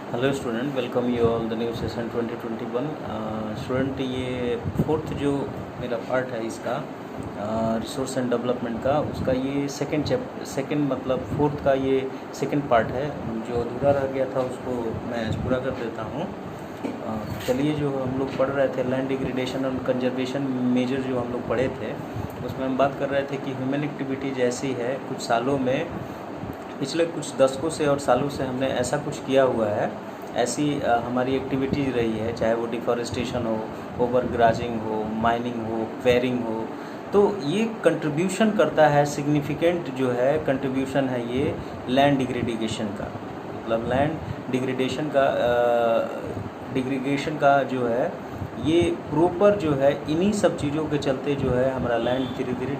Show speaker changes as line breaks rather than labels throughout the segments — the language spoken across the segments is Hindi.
Hello student, welcome you all the new session 2021। Student, ये फोर्थ जो मेरा पार्ट है इसका रिसोर्स एंड डेवलपमेंट का, उसका ये सेकंड मतलब फोर्थ का ये सेकंड पार्ट है। जो अधूरा रह गया था उसको मैं आज पूरा कर देता हूँ। चलिए, जो हम लोग पढ़ रहे थे लैंड डिग्रेडेशन और कंजर्वेशन मेजर जो हम लोग पढ़े थे, उसमें हम बात कर रहे थे कि ह्यूमन एक्टिविटीज ऐसी है कुछ सालों में, पिछले कुछ दशकों से और सालों से हमने ऐसा कुछ किया हुआ है, ऐसी हमारी एक्टिविटीज़ रही है, चाहे वो डिफॉरेस्टेशन हो, ओवरग्राजिंग हो, माइनिंग हो, क्वेरिंग हो। तो ये कंट्रीब्यूशन करता है, सिग्निफिकेंट जो है कंट्रीब्यूशन है ये लैंड डिग्रेडेशन का। मतलब लैंड डिग्रेडेशन का जो है ये प्रॉपर जो है इन्हीं सब चीज़ों के चलते जो है हमारा लैंड धीरे धीरे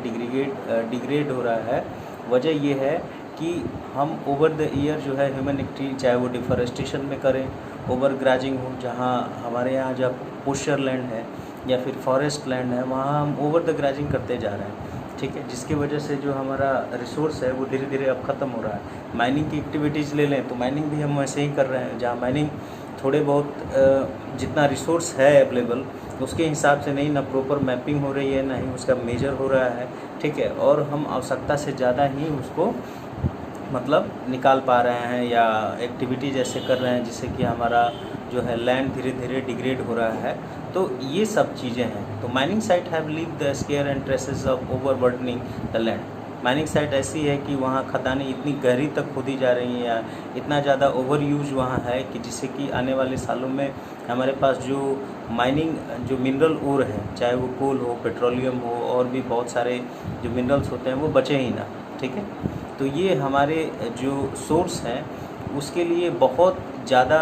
डिग्रेड हो रहा है। वजह ये है कि हम ओवर द ईयर जो है ह्यूमन एक्टिविटी, चाहे वो डिफॉरेस्टेशन में करें, ओवर ग्राजिंग हो, जहाँ हमारे यहाँ जब पोस्चर लैंड है या फिर फॉरेस्ट लैंड है वहाँ हम ओवर द ग्राजिंग करते जा रहे हैं, ठीक है, जिसकी वजह से जो हमारा रिसोर्स है वो धीरे धीरे अब ख़त्म हो रहा है। माइनिंग की एक्टिविटीज़ ले लें तो माइनिंग भी हम वैसे ही कर रहे हैं, जहाँ माइनिंग थोड़े बहुत जितना रिसोर्स है अवेलेबल उसके हिसाब से नहीं, ना प्रॉपर मैपिंग हो रही है, ना ही उसका मेजर हो रहा है, ठीक है, और हम आवश्यकता से ज़्यादा ही उसको मतलब निकाल पा रहे हैं या एक्टिविटी जैसे कर रहे हैं जिससे कि हमारा जो है लैंड धीरे धीरे डिग्रेड हो रहा है। तो ये सब चीज़ें हैं। तो mining site have leave the scare and traces of overburdening the land. Mining site ऐसी है कि वहाँ खदानें इतनी गहरी तक खोदी जा रही हैं या इतना ज़्यादा ओवर यूज वहाँ है कि जिससे कि आने वाले सालों में हमारे पास जो माइनिंग जो मिनरल ओर है, चाहे वो कोल हो, पेट्रोलियम हो, और भी बहुत सारे जो मिनरल्स होते हैं वो बचे ही ना, ठीक है। तो ये हमारे जो सोर्स हैं उसके लिए बहुत ज़्यादा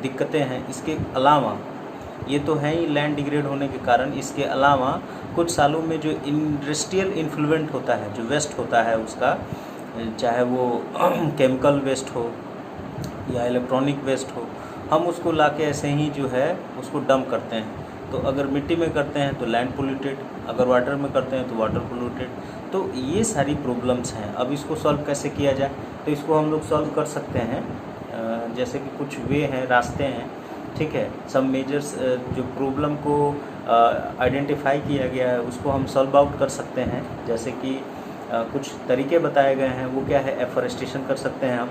दिक्कतें हैं। इसके अलावा ये तो है ही लैंड डिग्रेड होने के कारण, इसके अलावा कुछ सालों में जो इंडस्ट्रियल इन्फ्लुएंट होता है, जो वेस्ट होता है उसका, चाहे वो केमिकल वेस्ट हो या इलेक्ट्रॉनिक वेस्ट हो, हम उसको लाके ऐसे ही जो है उसको डंप करते हैं। तो अगर मिट्टी में करते हैं तो लैंड पोल्यूटेड, अगर वाटर में करते हैं तो वाटर पोल्यूटेड। तो ये सारी प्रॉब्लम्स हैं। अब इसको सॉल्व कैसे किया जाए, तो इसको हम लोग सॉल्व कर सकते हैं। जैसे कि कुछ वे हैं, रास्ते हैं, ठीक है। सब मेजर्स जो प्रॉब्लम को आइडेंटिफाई किया गया है उसको हम सॉल्व आउट कर सकते हैं। जैसे कि कुछ तरीके बताए गए हैं, वो क्या है, एफॉरेस्टेशन कर सकते हैं हम।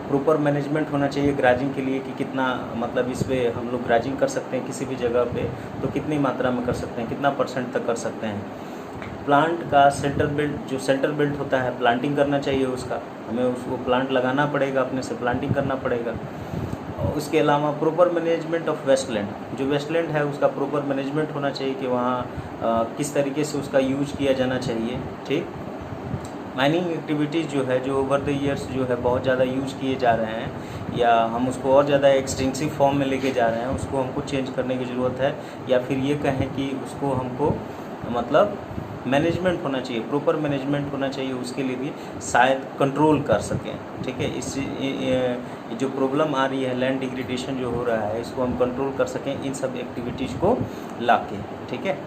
प्रॉपर मैनेजमेंट होना चाहिए ग्राजिंग के लिए कि कितना, मतलब इस पे हम लोग ग्राजिंग कर सकते हैं किसी भी जगह पे तो कितनी मात्रा में कर सकते हैं, कितना परसेंट तक कर सकते हैं। प्लांट का सेंटर बेल्ट होता है, प्लांटिंग करना चाहिए उसका, हमें उसको प्लांट लगाना पड़ेगा, अपने से प्लांटिंग करना पड़ेगा। और उसके अलावा प्रॉपर मैनेजमेंट ऑफ वेस्टलैंड, जो वेस्टलैंड है उसका प्रॉपर मैनेजमेंट होना चाहिए कि वहाँ किस तरीके से उसका यूज किया जाना चाहिए, ठीक। माइनिंग एक्टिविटीज़ जो है, जो ओवर द ईयर्स जो है बहुत ज़्यादा यूज़ किए जा रहे हैं या हम उसको और ज़्यादा एक्सटेंसिव फॉर्म में लेके जा रहे हैं, उसको हमको चेंज करने की ज़रूरत है। या फिर ये कहें कि उसको हमको मतलब मैनेजमेंट होना चाहिए, प्रॉपर मैनेजमेंट होना चाहिए, उसके लिए भी शायद कंट्रोल कर सकें, ठीक है। इस जो प्रॉब्लम आ रही है लैंड डिग्रेडेशन जो हो रहा है, इसको हम कंट्रोल कर सकें इन सब एक्टिविटीज़ को लाके, ठीक है।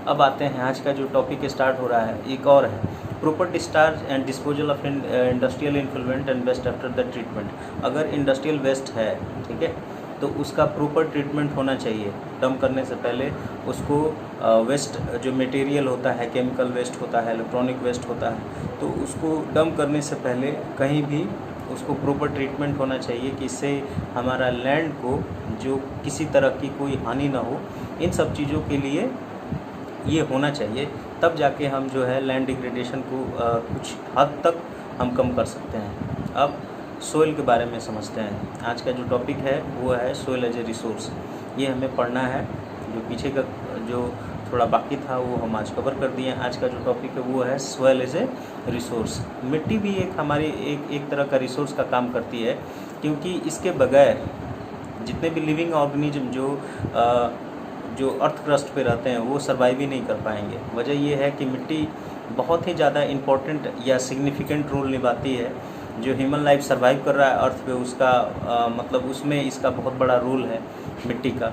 अब आते हैं आज का जो टॉपिक स्टार्ट हो रहा है, एक और है proper discharge and disposal of industrial influent and waste after the treatment. अगर इंडस्ट्रियल वेस्ट है, ठीक है, तो उसका प्रॉपर ट्रीटमेंट होना चाहिए। डंप करने से पहले उसको वेस्ट जो मटेरियल होता है, केमिकल वेस्ट होता है, इलेक्ट्रॉनिक वेस्ट होता है, तो उसको डंप करने से पहले कहीं भी उसको प्रॉपर ट्रीटमेंट होना चाहिए कि इससे हमारा लैंड को जो किसी तरह की कोई हानि ना हो। इन सब चीज़ों के लिए ये होना चाहिए, तब जाके हम जो है लैंड डिग्रेडेशन को कुछ हद तक हम कम कर सकते हैं। अब सोइल के बारे में समझते हैं। आज का जो टॉपिक है वो है सोइल एज ए रिसोर्स। ये हमें पढ़ना है, जो पीछे का जो थोड़ा बाकी था वो हम आज कवर कर दिए। आज का जो टॉपिक है वो है सोइल एज ए रिसोर्स। मिट्टी भी एक हमारी एक तरह का रिसोर्स का काम करती है, क्योंकि इसके बगैर जितने भी लिविंग ऑर्गेनिज्म जो अर्थ क्रस्ट पे रहते हैं वो सर्वाइव ही नहीं कर पाएंगे। वजह ये है कि मिट्टी बहुत ही ज़्यादा इम्पोर्टेंट या सिग्निफिकेंट रोल निभाती है। जो ह्यूमन लाइफ सर्वाइव कर रहा है अर्थ पे, उसका मतलब उसमें इसका बहुत बड़ा रोल है मिट्टी का,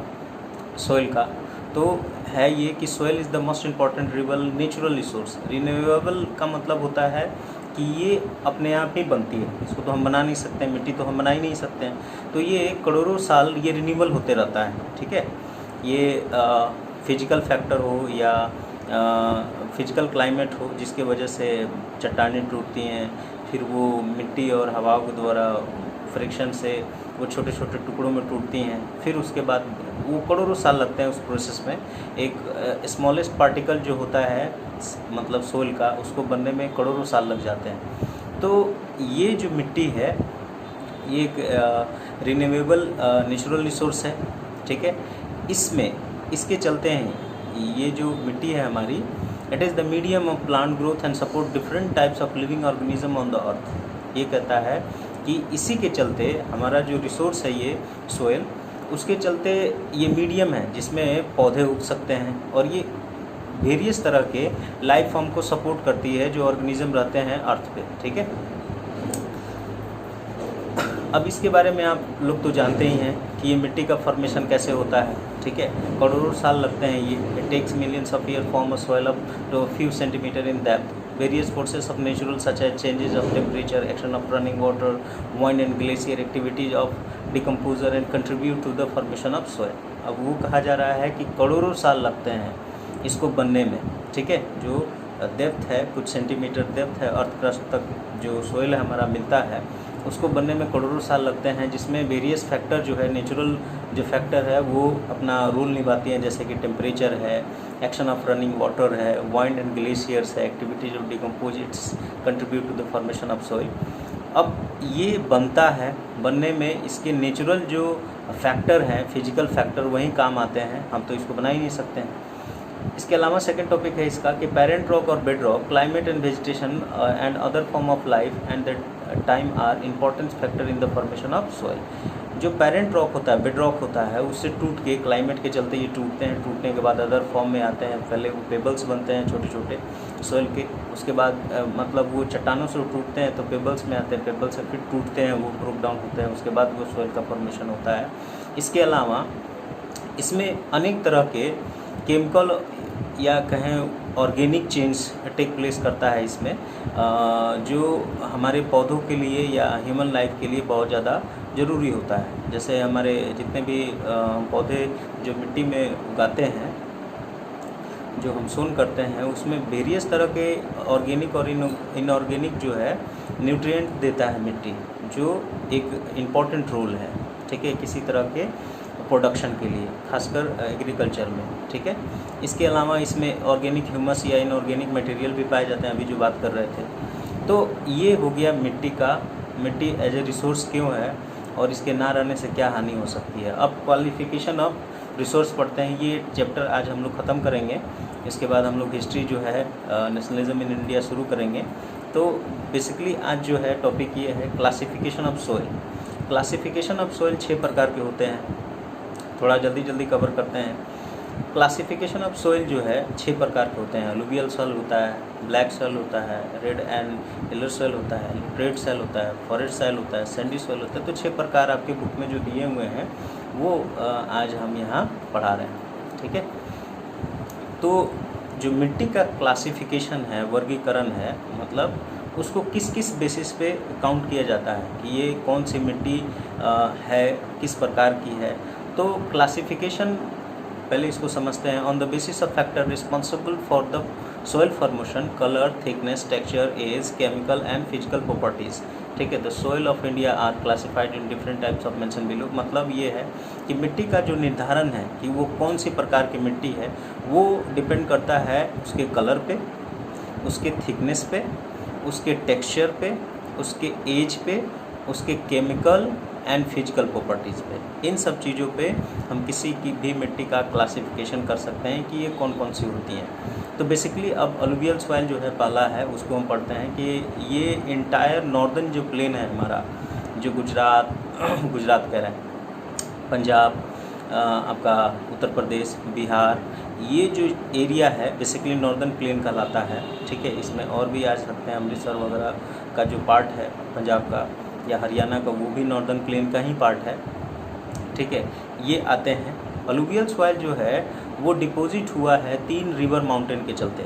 सोइल का। तो है ये कि soil is the most important renewable natural resource. Renewable का मतलब होता है कि ये अपने आप ही बनती है, इसको तो हम बना नहीं सकते हैं, मिट्टी तो हम बना ही नहीं सकते हैं। तो ये करोड़ों साल ये रिन्यूअल होते रहता है, ठीक है। ये फिजिकल फैक्टर हो या फिजिकल क्लाइमेट हो जिसके वजह से चट्टानें टूटती हैं, फिर वो मिट्टी और हवा के द्वारा फ्रिक्शन से वो छोटे छोटे टुकड़ों में टूटती हैं, फिर उसके बाद वो करोड़ों साल लगते हैं उस प्रोसेस में। एक स्मॉलेस्ट पार्टिकल जो होता है मतलब सोइल का, उसको बनने में करोड़ों साल लग जाते हैं। तो ये जो मिट्टी है ये एक रिन्यूएबल नेचुरल रिसोर्स है, ठीक है। इसमें इसके चलते हैं ये जो मिट्टी है हमारी, it is the medium of plant growth and support different types of living organism on the earth. ये कहता है कि इसी के चलते हमारा जो रिसोर्स है ये सोइल, उसके चलते ये मीडियम है जिसमें पौधे उग सकते हैं और ये वेरियस तरह के लाइफ फॉर्म को सपोर्ट करती है जो ऑर्गेनिज्म रहते हैं अर्थ पे, ठीक है। अब इसके बारे में आप लोग तो जानते ही हैं कि ये मिट्टी का फॉर्मेशन कैसे होता है, ठीक है। करोड़ों साल लगते हैं ये, it takes millions of year form a soil up to few centimetre in depth. Various forces of natural such as changes of temperature, action of running water, wind and glacier activities of decomposer and contribute to the formation of soil। अब वो कहा जा रहा है कि करोड़ों साल लगते हैं इसको बनने में, ठीक है। जो डेप्थ है, कुछ सेंटीमीटर डेप्थ है अर्थ क्रस्ट तक जो सोइल हमारा मिलता है, उसको बनने में करोड़ों साल लगते हैं, जिसमें वेरियस फैक्टर जो है, नेचुरल जो फैक्टर है वो अपना रोल निभाती हैं, जैसे कि टेम्परेचर है, एक्शन ऑफ रनिंग वाटर है, वाइंड एंड ग्लेशियर्स है, activities of decomposites contribute to the formation of soil. अब ये बनता है, बनने में इसके नेचुरल जो फैक्टर हैं, फिजिकल फैक्टर, वही काम आते हैं, हम तो इसको बना ही नहीं सकते हैं। इसके अलावा सेकंड टॉपिक है इसका कि पेरेंट रॉक और bed rock, climate and vegetation and other form of life and that time are important factor in the formation of soil. जो पेरेंट रॉक होता है, बेड रॉक होता है, उससे टूट के क्लाइमेट के चलते ये टूटते हैं, टूटने के बाद अदर फॉर्म में आते हैं। पहले वो पेबल्स बनते हैं छोटे छोटे सोइल के, उसके बाद मतलब वो चट्टानों से टूटते हैं तो पेबल्स में आते हैं, पेबल्स से फिर टूटते हैं, वो ब्रोक डाउन होते हैं, उसके बाद वो सोइल का फॉर्मेशन होता है। इसके अलावा इसमें अनेक तरह के केमिकल या कहें ऑर्गेनिक चेंज टेक प्लेस करता है इसमें, जो हमारे पौधों के लिए या ह्यूमन लाइफ के लिए बहुत ज़्यादा ज़रूरी होता है। जैसे हमारे जितने भी पौधे जो मिट्टी में उगाते हैं, जो हम सोन करते हैं, उसमें वेरियस तरह के ऑर्गेनिक और इनऑर्गेनिक जो है न्यूट्रिएंट देता है मिट्टी, जो एक इम्पॉर्टेंट रोल है, ठीक है, किसी तरह के प्रोडक्शन के लिए, खासकर एग्रीकल्चर में, ठीक है। इसके अलावा इसमें ऑर्गेनिक ह्यूमस या इनऑर्गेनिक मटेरियल भी पाए जाते हैं, अभी जो बात कर रहे थे। तो ये हो गया मिट्टी का, मिट्टी एज ए रिसोर्स क्यों है और इसके ना रहने से क्या हानि हो सकती है। अब क्वालिफिकेशन ऑफ रिसोर्स पढ़ते हैं, ये चैप्टर आज हम लोग ख़त्म करेंगे। इसके बाद हम लोग हिस्ट्री जो है नेशनलिज्म इन इंडिया शुरू करेंगे। तो बेसिकली आज जो है टॉपिक ये है classification of soil. Classification of soil 6 प्रकार के होते हैं, थोड़ा जल्दी कवर करते हैं। क्लासिफिकेशन ऑफ सोइल जो है 6 प्रकार के होते हैं। अलुवियल सॉइल होता है, ब्लैक सॉइल होता है, रेड एंड येलो सॉइल होता है, रेड सॉइल होता है, फॉरेस्ट सॉइल होता है, सैंडी सॉइल होता है। तो 6 प्रकार आपके बुक में जो दिए हुए हैं वो आज हम यहाँ पढ़ा रहे हैं, ठीक है। तो जो मिट्टी का क्लासिफिकेशन है, वर्गीकरण है, मतलब उसको किस किस बेसिस पे काउंट किया जाता है कि ये कौन सी मिट्टी है, किस प्रकार की है। तो क्लासिफिकेशन पहले इसको समझते हैं। On the basis of factor responsible for the soil formation, colour, thickness, texture, age, chemical and physical properties, ठीक है। The soil of India are classified in different types of mention below. मतलब ये है कि मिट्टी का जो निर्धारण है कि वो कौन सी प्रकार की मिट्टी है, वो डिपेंड करता है उसके कलर पे, उसके थिकनेस पे, उसके टेक्सचर पे, उसके एज पे, उसके केमिकल एंड फिजिकल प्रॉपर्टीज़ पे। इन सब चीज़ों पे हम किसी की भी मिट्टी का क्लासिफिकेशन कर सकते हैं कि ये कौन कौन सी होती हैं। तो बेसिकली अब अलुवियल सॉइल जो है पहला है, उसको हम पढ़ते हैं कि ये इंटायर नॉर्दर्न जो प्लेन है हमारा, जो गुजरात कह रहे हैं, पंजाब, आपका उत्तर प्रदेश, बिहार, ये जो एरिया है बेसिकली नॉर्दर्न प्लेन कहलाता है, ठीक है। इसमें और भी आ सकते हैं, अमृतसर वगैरह का जो पार्ट है पंजाब का या हरियाणा का, वो भी नॉर्दर्न प्लेन का ही पार्ट है, ठीक है। ये आते हैं। अलुवियल सॉइल जो है वो डिपॉजिट हुआ है 3 रिवर माउंटेन के चलते।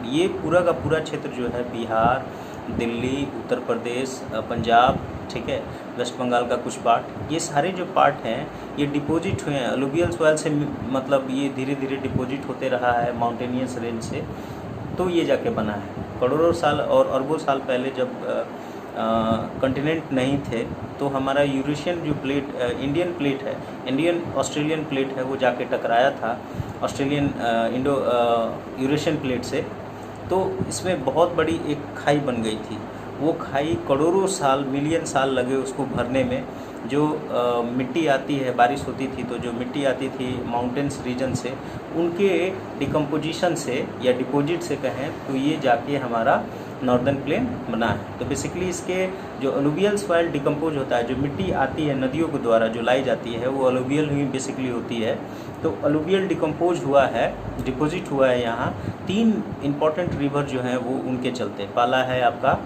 ये पूरा का पूरा क्षेत्र जो है बिहार, दिल्ली, उत्तर प्रदेश, पंजाब, ठीक है, वेस्ट बंगाल का कुछ पार्ट, ये सारे जो पार्ट हैं ये डिपॉजिट हुए हैं अलुवियल सॉइल से, मतलब ये धीरे धीरे डिपॉजिट होते रहा है माउंटेनियस रेंज से, तो ये जाके बना है। करोड़ों साल और अरबों साल पहले जब कॉन्टिनेंट नहीं थे तो हमारा यूरेशियन जो प्लेट, इंडियन प्लेट है, इंडियन ऑस्ट्रेलियन प्लेट है, वो जाके टकराया था ऑस्ट्रेलियन इंडो यूरेशियन प्लेट से, तो इसमें बहुत बड़ी एक खाई बन गई थी। वो खाई करोड़ों साल, मिलियन साल लगे उसको भरने में। जो मिट्टी आती है, बारिश होती थी तो जो मिट्टी आती थी माउंटेन्स रीजन से, उनके डिकम्पोजिशन से या डिपॉजिट से कहें तो ये जाके हमारा नॉर्दर्न प्लेन बना है। तो बेसिकली इसके जो अलुवियल सॉइल डिकम्पोज होता है, जो मिट्टी आती है नदियों के द्वारा जो लाई जाती है, वो अलुवियल ही बेसिकली होती है। तो अलुवियल डिकम्पोज हुआ है, डिपॉजिट हुआ है यहाँ। 3 इम्पॉर्टेंट रिवर जो हैं वो उनके चलते, पहला है आपका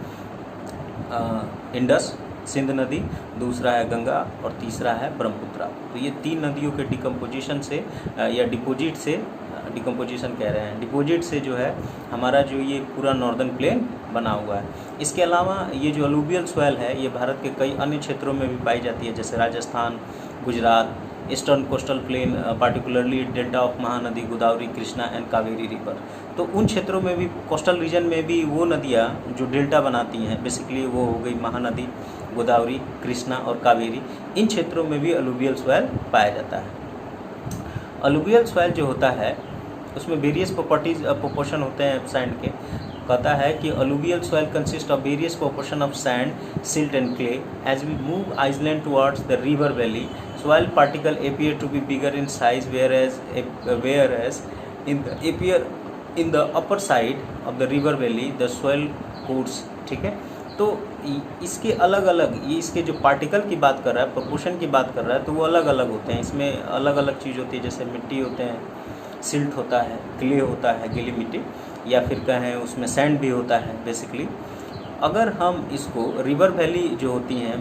इंडस सिंध नदी, दूसरा है गंगा और तीसरा है ब्रह्मपुत्रा। तो ये 3 नदियों के डिकम्पोजिशन से या डिपॉजिट से, डिकम्पोजिशन कह रहे हैं, डिपॉजिट से जो है हमारा जो ये पूरा नॉर्दर्न प्लेन बना हुआ है। इसके अलावा ये जो अलुवियल सॉइल है ये भारत के कई अन्य क्षेत्रों में भी पाई जाती है, जैसे Rajasthan, Gujarat, eastern coastal plain, particularly delta of Mahanadi Godavari, Krishna and Kaveri river. तो उन क्षेत्रों में भी, कोस्टल रीजन में भी वो नदियाँ जो डेल्टा बनाती हैं, बेसिकली वो हो गई महानदी, गोदावरी, कृष्णा और कावेरी, इन क्षेत्रों में भी अलुवियल सॉइल पाया जाता है। अलुवियल सॉइल जो होता है उसमें वेरियस प्रॉपर्टीज प्रोपोर्शन होते हैं सैंड के। कहता है कि alluvial soil consist of various proportion of sand, silt and clay. As we move island towards the river valley, soil particle appear to be bigger in size, whereas in the upper side of the river valley the soil coats, ठीक है। तो इसके अलग अलग, ये इसके जो पार्टिकल की बात कर रहा है, प्रोपोर्शन की बात कर रहा है, तो वो अलग अलग होते हैं। इसमें अलग अलग चीज़ होती है, जैसे मिट्टी होते हैं, सिल्ट होता है, क्ले होता है, गीली मिट्टी, या फिर कहें उसमें सैंड भी होता है बेसिकली। अगर हम इसको रिवर वैली जो होती हैं,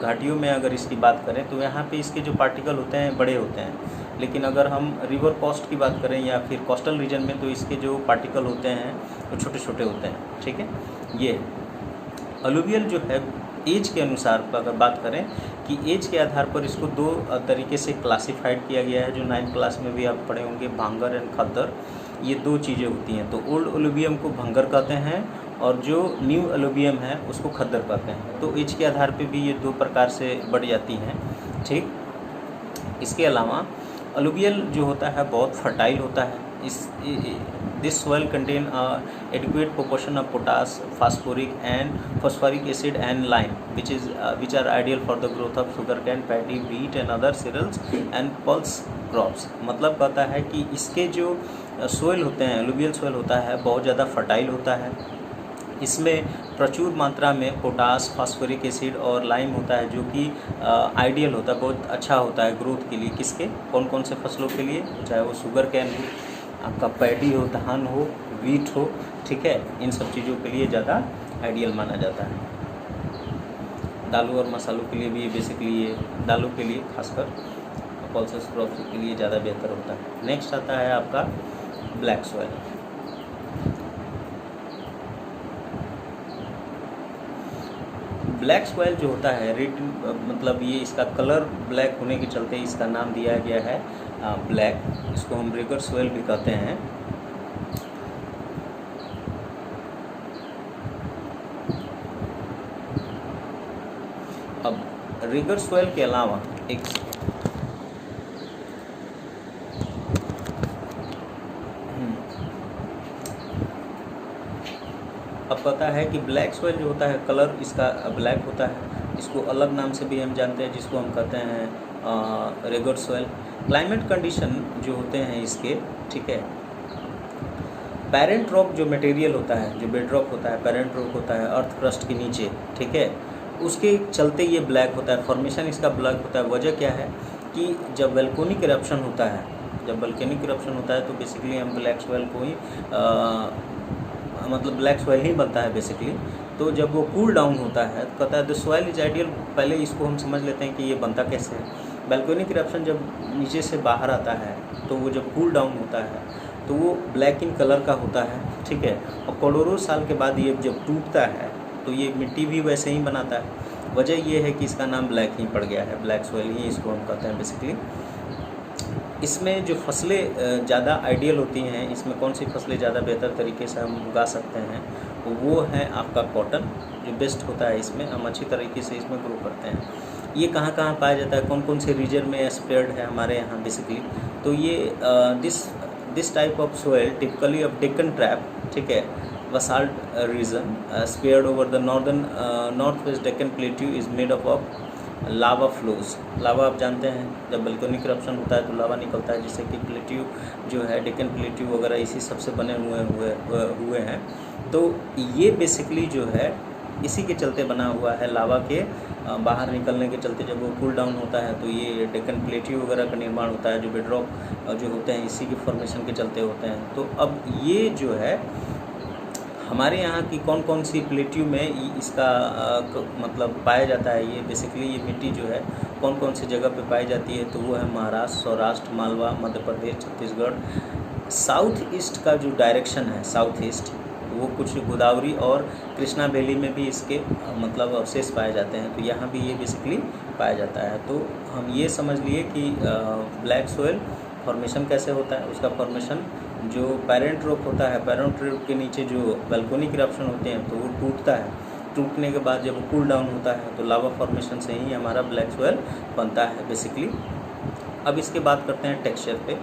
घाटियों में अगर इसकी बात करें तो यहाँ पे इसके जो पार्टिकल होते हैं बड़े होते हैं। लेकिन अगर हम रिवर कोस्ट की बात करें या फिर कोस्टल रीजन में, तो इसके जो पार्टिकल होते हैं वो छोटे छोटे होते हैं, ठीक है। ये अलुवियल जो है एज के अनुसार अगर बात करें कि एज के आधार पर इसको 2 तरीके से क्लासिफाइड किया गया है, जो 9th क्लास में भी आप पढ़े होंगे, भांगर एंड खद्दर। ये 2 चीज़ें होती हैं। तो ओल्ड अलुवियम को भांगर कहते हैं और जो न्यू अलुवियम है उसको खद्दर कहते हैं। तो एज के आधार पे भी ये 2 प्रकार से बढ़ जाती हैं, ठीक। इसके अलावा अलुवियल जो होता है बहुत फर्टाइल होता है। This soil contain adequate proportion of potash, phosphoric acid and lime which are ideal for the growth of sugarcane, paddy, wheat and other cereals and pulse crops. मतलब कहता है कि इसके जो सॉइल होते हैं, अलुवियल सॉइल होता है बहुत ज़्यादा फर्टाइल होता है। इसमें प्रचुर मात्रा में पोटास, फास्फोरिक एसिड और लाइम होता है, जो कि आइडियल होता है, बहुत अच्छा होता है ग्रोथ के लिए। किसके, कौन कौन से फसलों के लिए, चाहे वो शुगर कैन हो, आपका पैडी हो, धान हो, वीट हो, ठीक है, इन सब चीज़ों के लिए ज़्यादा आइडियल माना जाता है। दालों और मसालों के लिए भी बेसिकली ये, दालों के लिए खासकर पल्सेस क्रॉप्स के लिए ज़्यादा बेहतर होता है। नेक्स्ट आता है आपका ब्लैक सॉइल। ब्लैक सॉइल जो होता है, रेड, मतलब ये इसका कलर ब्लैक होने के चलते इसका नाम दिया गया है ब्लैक। इसको हम रिगर सॉइल भी कहते हैं। अब रिगर सॉइल के अलावा एक अब पता है कि ब्लैक सॉइल जो होता है, कलर इसका ब्लैक होता है। इसको अलग नाम से भी हम जानते हैं, जिसको हम कहते हैं रिगर सॉइल। क्लाइमेट कंडीशन जो होते हैं इसके, ठीक है, पेरेंट रॉक जो मटेरियल होता है, जो बेड रॉक होता है, पेरेंट रॉक होता है अर्थ क्रस्ट के नीचे, ठीक है, उसके चलते ये ब्लैक होता है, फॉर्मेशन इसका ब्लैक होता है। वजह क्या है कि जब वोल्केनिक इरप्शन होता है, तो बेसिकली हम ब्लैक सॉइल को ही मतलब ब्लैक सॉइल ही बनता है बेसिकली। तो जब वो कूल डाउन होता है तो कहता है द सॉइल इज आइडियल। पहले इसको हम समझ लेते हैं कि ये बनता कैसे है। वोल्केनिक इरप्शन जब नीचे से बाहर आता है तो वो जब कूल डाउन होता है तो वो ब्लैक इन कलर का होता है ठीक है। और करोड़ों साल के बाद ये जब टूटता है तो ये मिट्टी भी वैसे ही बनाता है। वजह ये है कि इसका नाम ब्लैक ही पड़ गया है, ब्लैक सॉइल ही इसको हम कहते हैं बेसिकली। इसमें जो फसलें ज़्यादा आइडियल होती हैं, इसमें कौन सी फसलें ज़्यादा बेहतर तरीके से हम उगा सकते हैं, वो है आपका कॉटन, जो बेस्ट होता है। इसमें हम अच्छी तरीके से इसमें ग्रो करते हैं। ये कहाँ कहाँ पाया जाता है, कौन कौन से रीजन में स्प्रेड है हमारे यहाँ बेसिकली। तो ये this type of soil typically of Deccan trap, ठीक है, basalt region spread over the northwest Deccan Plateau is made up of lava flows. Lava आप जानते हैं, जब वोल्केनिक इरप्शन होता है तो लावा निकलता है, जिससे कि प्लेट्यू जो है, डेक्कन प्लेट्यू वगैरह इसी सबसे बने हुए हैं। तो ये बेसिकली जो है इसी के चलते बना हुआ है, लावा के बाहर निकलने के चलते जब वो कूल डाउन होता है तो ये डेक्कन प्लेट्यू वगैरह का निर्माण होता है, जो बेडरॉक जो होते हैं इसी के फॉर्मेशन के चलते होते हैं। तो अब ये जो है हमारे यहाँ की कौन कौन सी प्लेट्यू में इसका मतलब पाया जाता है, ये बेसिकली ये मिट्टी जो है कौन कौन सी जगह पे पाई जाती है, तो वो है महाराष्ट्र, सौराष्ट्र, मालवा, मध्य प्रदेश, छत्तीसगढ़। साउथ ईस्ट का जो डायरेक्शन है, साउथ ईस्ट, वो कुछ गोदावरी और कृष्णा वैली में भी इसके मतलब अवशेष पाए जाते हैं, तो यहाँ भी ये बेसिकली पाया जाता है। तो हम ये समझ लिए कि ब्लैक सोयल फॉर्मेशन कैसे होता है। उसका फॉर्मेशन जो पेरेंट रॉक होता है, पेरेंट रॉक के नीचे जो वोल्केनिक इरप्शन होते हैं तो वो टूटता है, टूटने के बाद जब कूल डाउन होता है तो लावा फॉर्मेशन से ही हमारा ब्लैक सोयल बनता है बेसिकली। अब इसके बात करते हैं टेक्सचर पे।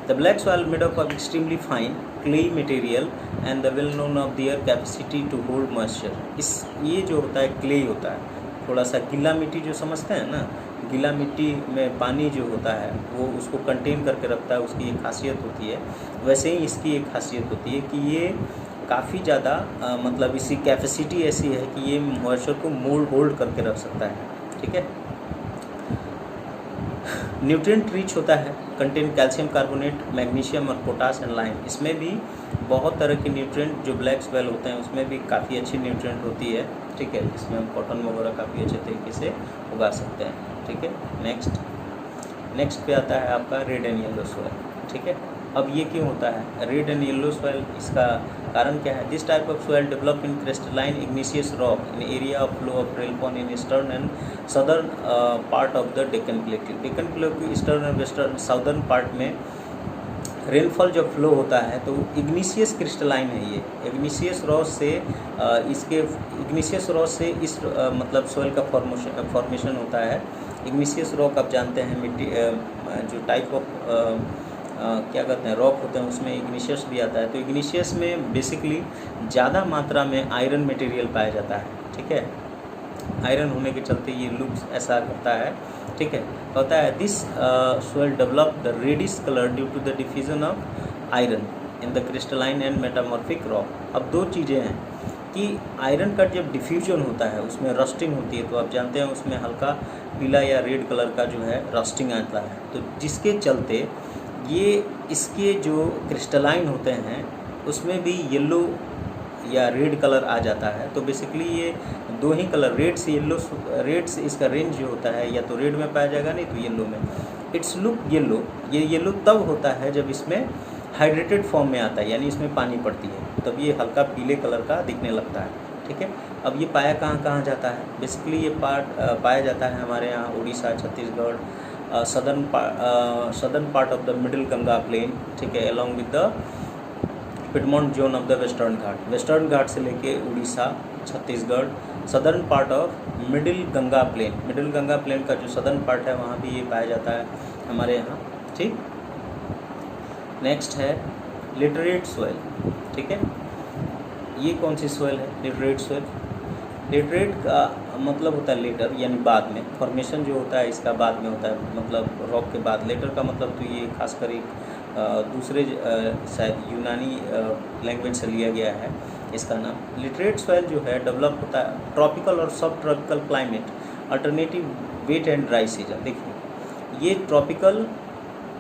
The black soil made up of extremely fine clayey material and the well known of their capacity to hold moisture. ये जो होता है क्ले होता है, थोड़ा सा गीला मिट्टी जो समझते हैं ना, गीला मिट्टी में पानी जो होता है वो उसको कंटेन करके रखता है, उसकी एक खासियत होती है। वैसे ही इसकी एक खासियत होती है कि ये काफ़ी ज़्यादा मतलब इसकी कैपेसिटी ऐसी है कि ये मॉइस्चर को होल्ड करके रख सकता है, ठीक है। न्यूट्रिएंट रिच होता है, कंटेन कैल्शियम कार्बोनेट, मैग्नीशियम और पोटास एंड लाइम। इसमें भी बहुत तरह के न्यूट्रिएंट जो ब्लैक सोयल होते हैं उसमें भी काफ़ी अच्छी न्यूट्रिएंट होती है, ठीक है। इसमें हम कॉटन वगैरह काफ़ी अच्छे तरीके से उगा सकते हैं, ठीक है। नेक्स्ट पे आता है आपका रेड एंड येलो सोयल, ठीक है। अब ये क्यों होता है रेड एंड येलो सोयल, इसका कारण क्या है। This type of soil develop in crystalline igneous rock in area of flow of rainfall in eastern and southern part of the Deccan plateau. Deccan plateau eastern and western southern part में रेनफॉल जब फ्लो होता है तो इग्निशियस क्रिस्टलाइन है ये। इग्निशियस रॉक से इस मतलब सोयल का फॉर्मेशन होता है। इग्निशियस रॉक आप जानते हैं, मिट्टी जो टाइप ऑफ क्या कहते हैं रॉक होते हैं उसमें इग्निशियस भी आता है। तो इग्निशियस में बेसिकली ज़्यादा मात्रा में आयरन मटेरियल पाया जाता है, ठीक है। आयरन होने के चलते ये लुक्स ऐसा करता है, ठीक है। होता है this soil develop the reddish colour due to the diffusion of iron in the crystalline and metamorphic rock. अब दो चीज़ें हैं कि आयरन का जब डिफ्यूजन होता है उसमें रस्टिंग होती है, तो आप जानते हैं उसमें हल्का पीला या रेड कलर का जो है रस्टिंग आता है, तो जिसके चलते ये इसके जो क्रिस्टलाइन होते हैं उसमें भी येलो या रेड कलर आ जाता है। तो बेसिकली ये दो ही कलर रेड से इसका रेंज जो होता है या तो रेड में पाया जाएगा नहीं तो येलो में। इट्स लुक येलो, ये येलो तब होता है जब इसमें हाइड्रेटेड फॉर्म में आता है, यानी इसमें पानी पड़ती है, तब ये हल्का पीले कलर का दिखने लगता है, ठीक है। अब ये पाया कहाँ जाता है, बेसिकली ये पाया जाता है हमारे यहाँ Orissa, Chhattisgarh, southern part of the middle Ganga plain, ठीक है, along with the piedmont zone of the western Ghat से लेके Orissa, Chhattisgarh, southern part of middle Ganga plain का जो सदर्न पार्ट है वहाँ भी ये पाया जाता है हमारे यहाँ, ठीक। नेक्स्ट है लिटरेट सोयल, ठीक है। ये कौन सी सोयल है, लिटरेट सोयल। लिटरेट का मतलब होता है लेटर, यानी बाद में फॉर्मेशन जो होता है इसका बाद में होता है, मतलब रॉक के बाद। लेटर का मतलब तो ये खासकर एक दूसरे शायद यूनानी लैंग्वेज से लिया गया है इसका नाम। लिटरेट सॉइल जो है डेवलप होता है ट्रॉपिकल और sub tropical climate, alternative wet and dry season. देखिए ये ट्रॉपिकल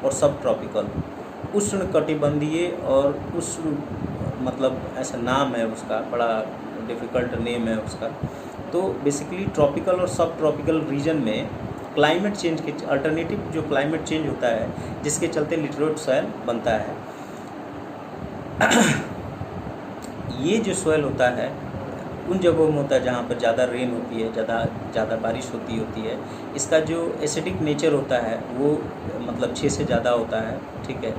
और सब ट्रॉपिकल, उष्ण कटिबंधीय और उष्ण मतलब ऐसा नाम है उसका, बड़ा डिफ़िकल्ट नेम है उसका। तो बेसिकली ट्रॉपिकल और सब ट्रॉपिकल रीजन में क्लाइमेट चेंज के अल्टरनेटिव जो क्लाइमेट चेंज होता है जिसके चलते लिटरेट सॉइल बनता है। ये जो सॉइल होता है उन जगहों में होता है जहाँ पर ज़्यादा रेन होती है, ज़्यादा बारिश होती है। इसका जो एसिडिक नेचर होता है वो मतलब 6 से ज़्यादा होता है, ठीक है।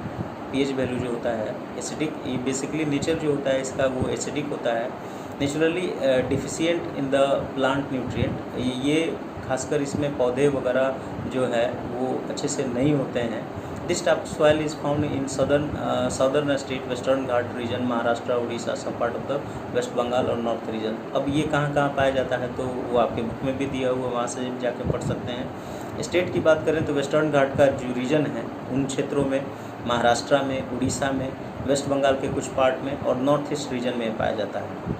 पीएच वैल्यू जो होता है एसिडिक, ये बेसिकली नेचर जो होता है इसका वो एसिडिक होता है। Naturally deficient in the plant nutrient, ये खासकर इसमें पौधे वगैरह जो है वो अच्छे से नहीं होते हैं। This type soil is found in southern state, western Ghat region, Maharashtra, Orissa, sub part of the west Bengal और नॉर्थ रीजन। अब ये कहाँ कहाँ पाया जाता है तो वो आपके बुक में भी दिया हुआ, वहाँ से जाके पढ़ सकते हैं। स्टेट की बात करें तो वेस्टर्न घाट का जो रीजन है उन क्षेत्रों में, महाराष्ट्र में, उड़ीसा में, वेस्ट बंगाल के कुछ पार्ट में और नॉर्थ ईस्ट रीजन में पाया जाता है।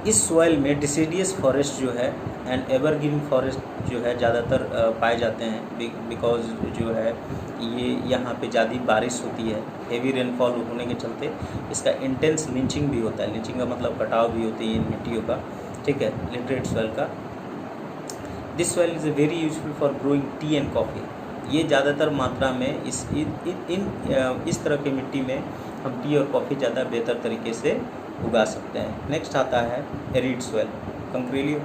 इस सॉइल में डिसीडियस फॉरेस्ट जो है एंड एवरग्रीन फॉरेस्ट जो है ज़्यादातर पाए जाते हैं, बिकॉज जो है ये यहाँ पे ज़्यादा बारिश होती है, हेवी रेनफॉल होने के चलते इसका इंटेंस लिंचिंग भी होता है। लिंचिंग का मतलब कटाव भी होती है इन मिट्टियों का, ठीक है, लिटरेट सॉइल का। This soil is very useful for growing T and coffee. ये ज़्यादातर मात्रा में इस तरह की मिट्टी में हम टी और कॉफ़ी ज़्यादा बेहतर तरीके से उगा सकते हैं। नेक्स्ट आता है एरिड सॉइल, कंकरीली,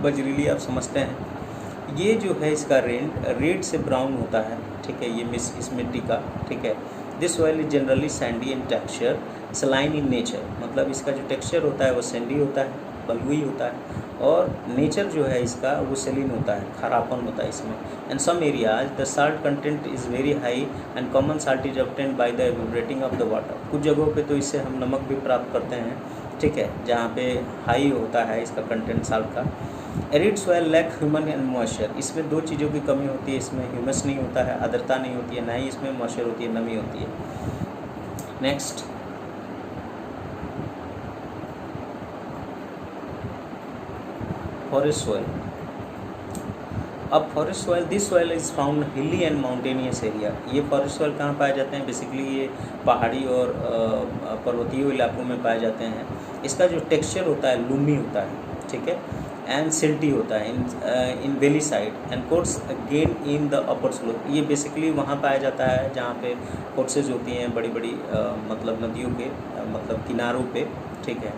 बजरीली, आप समझते हैं। ये जो है इसका रेड से ब्राउन होता है, ठीक है, ये इस मिट्टी का, ठीक है। This soil is generally Sandy in texture, saline in nature, मतलब इसका जो टेक्सचर होता है वो सैंडी होता है, बलुई होता है, और नेचर जो है इसका वो सेलिन होता है, खारापन होता है इसमें। And some areas the salt content is very high and common salt is obtained by the evaporating of the water. कुछ जगहों पे तो इससे हम नमक भी प्राप्त करते हैं, ठीक है, जहाँ पे हाई होता है इसका कंटेंट साल्ट का। Arid soil lack human and moisture, इसमें दो चीज़ों की कमी होती है, इसमें ह्यूमस नहीं होता है, आर्द्रता नहीं होती है, ना ही इसमें मॉइस्चर होती है, नमी होती है। Next forest soil. अब forest soil, this soil is found hilly and mountainous area. ये फॉरेस्ट सॉइल कहाँ पाए जाते हैं? बेसिकली ये पहाड़ी और पर्वतीय इलाकों में पाए जाते हैं। इसका जो टेक्सचर होता है लूमी होता है, ठीक है, एंड सिल्टी होता है in valley side and coarse again in the upper slope. ये बेसिकली वहाँ पाया जाता है जहाँ पे कोर्सेज होती हैं बड़ी बड़ी मतलब नदियों के मतलब किनारों पे, ठीक है।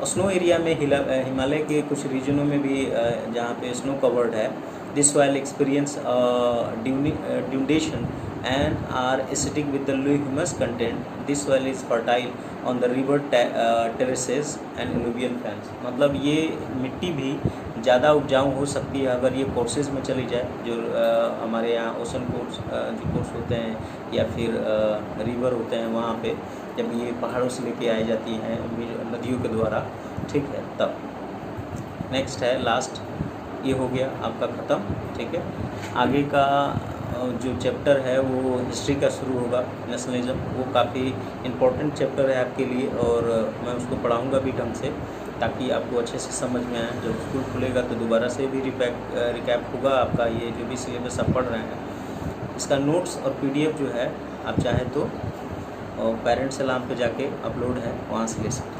स्नो एरिया में हिमालय के कुछ रीजनों में भी जहाँ पे स्नो कवर्ड है, this soil experience dunation and are acidic with the low humus content. This soil is fertile on the river terraces and alluvial fans. मतलब ये मिट्टी भी ज़्यादा उपजाऊ हो सकती है अगर ये कोर्सेज में चली जाए, जो हमारे यहाँ ओशन कोर्स जो कोर्स होते हैं या फिर रिवर होते हैं, वहाँ पे जब ये पहाड़ों से लेके आई जाती हैं नदियों के द्वारा, ठीक है, तब। नेक्स्ट है लास्ट, ये हो गया आपका ख़त्म, ठीक है। आगे का जो चैप्टर है वो हिस्ट्री का शुरू होगा, नेशनलिज्म, वो काफ़ी इम्पोर्टेंट चैप्टर है आपके लिए और मैं उसको पढ़ाऊँगा भी ढंग से ताकि आपको अच्छे से समझ में आए। जब स्कूल खुलेगा तो दोबारा से भी रिकैप होगा आपका ये जो भी सिलेबस आप पढ़ रहे हैं। इसका नोट्स और PDF जो है आप चाहे तो पेरेंट्स अलार्म पे जाके अपलोड है, वहाँ से ले सकते हैं।